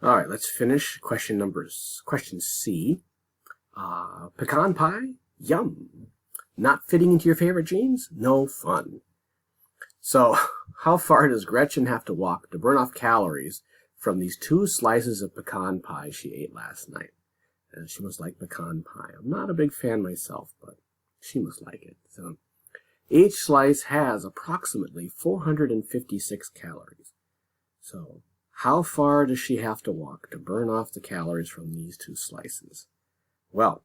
All right, let's finish question C. Pecan pie? Yum. Not fitting into your favorite jeans? No fun. So, how far does Gretchen have to walk to burn off calories from these 2 slices of pecan pie she ate last night? And she must like pecan pie. I'm not a big fan myself, but she must like it. So, each slice has approximately 456 calories. So, how far does she have to walk to burn off the calories from these 2 slices? Well,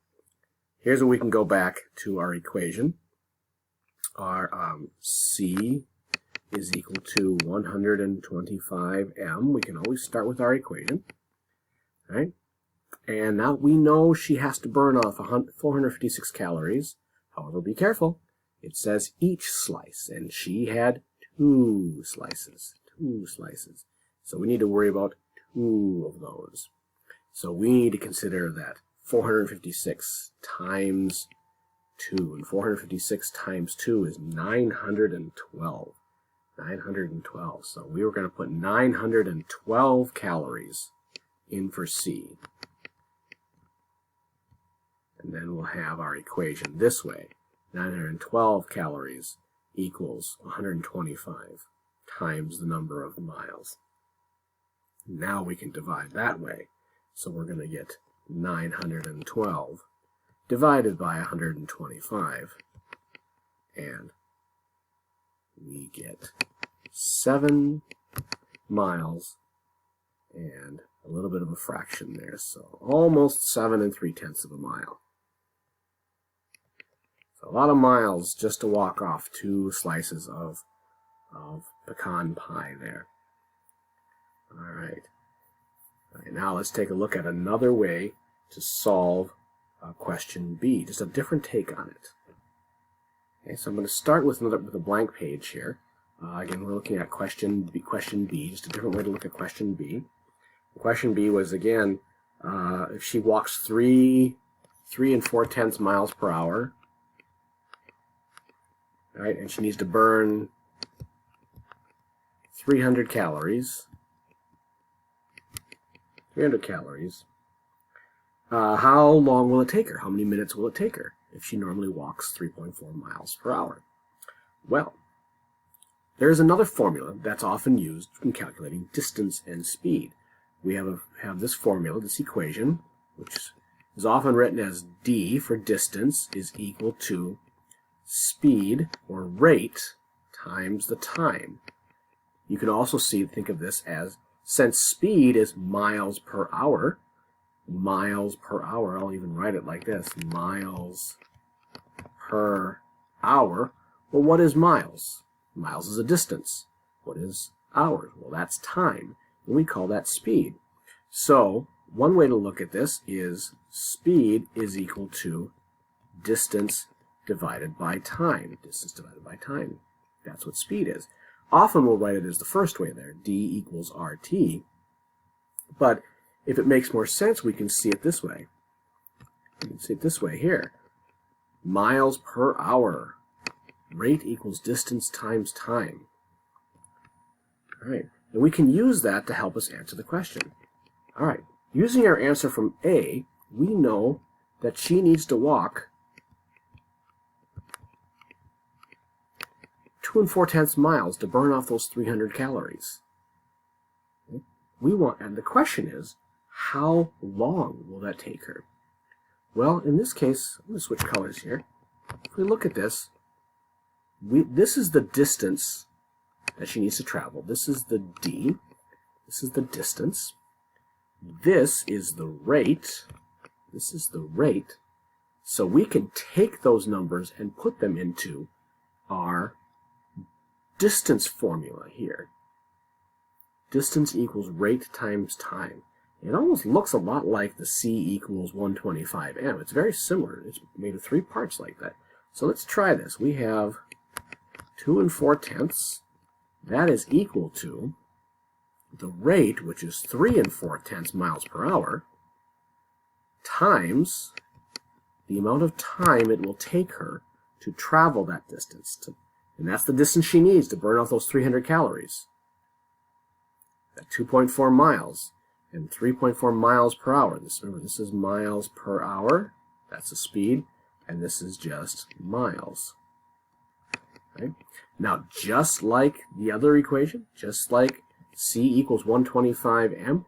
here's where we can go back to our equation. Our C is equal to 125 m. We can always start with our equation, right? And now we know she has to burn off 456 calories. However, be careful. It says each slice, and she had 2 slices. 2 slices. So we need to worry about 2 of those. So we need to consider that 456 times 2. And 456 times 2 is 912. 912. So we were going to put 912 calories in for C. And then we'll have our equation this way. 912 calories equals 125 times the number of miles. Now we can divide that way. So we're going to get 912 divided by 125. And we get 7 miles and a little bit of a fraction there. So almost 7 3/10 of a mile. So a lot of miles just to walk off 2 slices of pecan pie there. All right. Now let's take a look at another way to solve question B, just a different take on it. Okay, so I'm going to start with a blank page here. Again, we're looking at question B, just a different way to look at question B. Question B was, again, if she walks 3 4/10 miles per hour, right, and she needs to burn 300 calories. 300 calories. How long will it take her? How many minutes will it take her if she normally walks 3.4 miles per hour? Well, there's another formula that's often used in calculating distance and speed. We have this formula, this equation, which is often written as d for distance is equal to speed or rate times the time. You can also think of this as, since speed is miles per hour, I'll even write it like this, miles per hour. Well, what is miles? Miles is a distance. What is hours? Well, that's time, and we call that speed. So, one way to look at this is speed is equal to distance divided by time. Distance divided by time. That's what speed is. Often we'll write it as the first way there, d equals RT. But if it makes more sense, we can see it this way. We can see it this way here. Miles per hour. Rate equals distance times time. All right. And we can use that to help us answer the question. All right. Using our answer from A, we know that she needs to walk 2 4/10 miles to burn off those 300 calories. Okay. And the question is, how long will that take her? Well, in this case, I'm going to switch colors here. If we look at this, this is the distance that she needs to travel. This is the d. This is the distance. This is the rate. This is the rate. So we can take those numbers and put them into our distance formula here. Distance equals rate times time. It almost looks a lot like the C equals 125 m. It's very similar. It's made of 3 parts like that. So let's try this. We have 2 4/10. That is equal to the rate, which is 3 4/10 miles per hour, times the amount of time it will take her to travel that distance. And that's the distance she needs to burn off those 300 calories. At 2.4 miles. and 3.4 miles per hour. Remember, this is miles per hour. That's the speed. And this is just miles. Right? Now, just like the other equation, just like c equals 125m,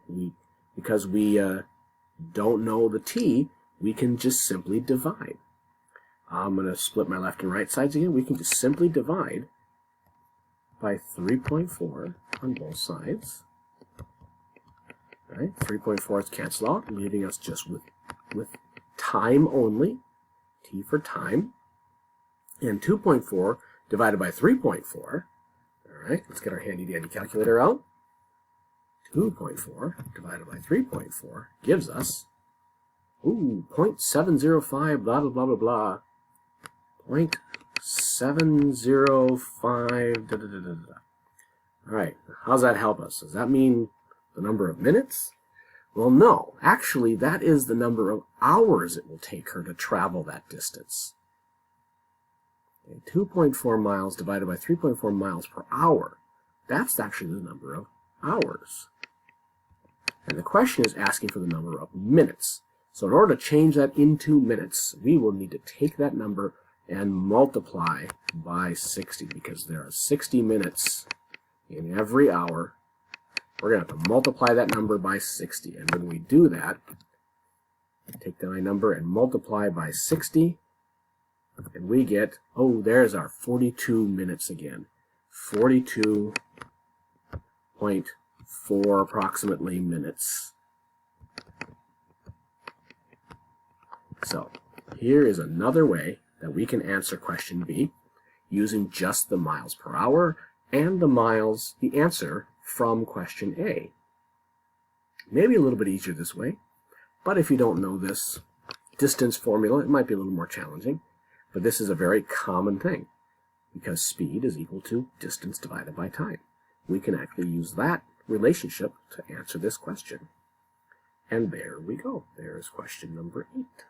because we don't know the t, we can just simply divide. I'm going to split my left and right sides again. We can just simply divide by 3.4 on both sides. Right? 3.4 is canceled out, leaving us just with time only, t for time, and 2.4 divided by 3.4. All right, let's get our handy-dandy calculator out. 2.4 divided by 3.4 gives us, 0.705, blah, blah, blah, blah, blah. 0.705, da, da, da, da, da. All right, how does that help us? Does that mean the number of minutes? Well, no. Actually, that is the number of hours it will take her to travel that distance. Okay, 2.4 miles divided by 3.4 miles per hour. That's actually the number of hours. And the question is asking for the number of minutes. So in order to change that into minutes, we will need to take that number and multiply by 60, because there are 60 minutes in every hour. We're going to have to multiply that number by 60. And when we do that, take my number and multiply by 60, and we get, there's our 42 minutes again. 42.4 approximately minutes. So here is another way that we can answer question B using just the miles per hour and the answer from question A. Maybe a little bit easier this way, but if you don't know this distance formula, it might be a little more challenging. But this is a very common thing, because speed is equal to distance divided by time. We can actually use that relationship to answer this question. And there we go. There's question number 8.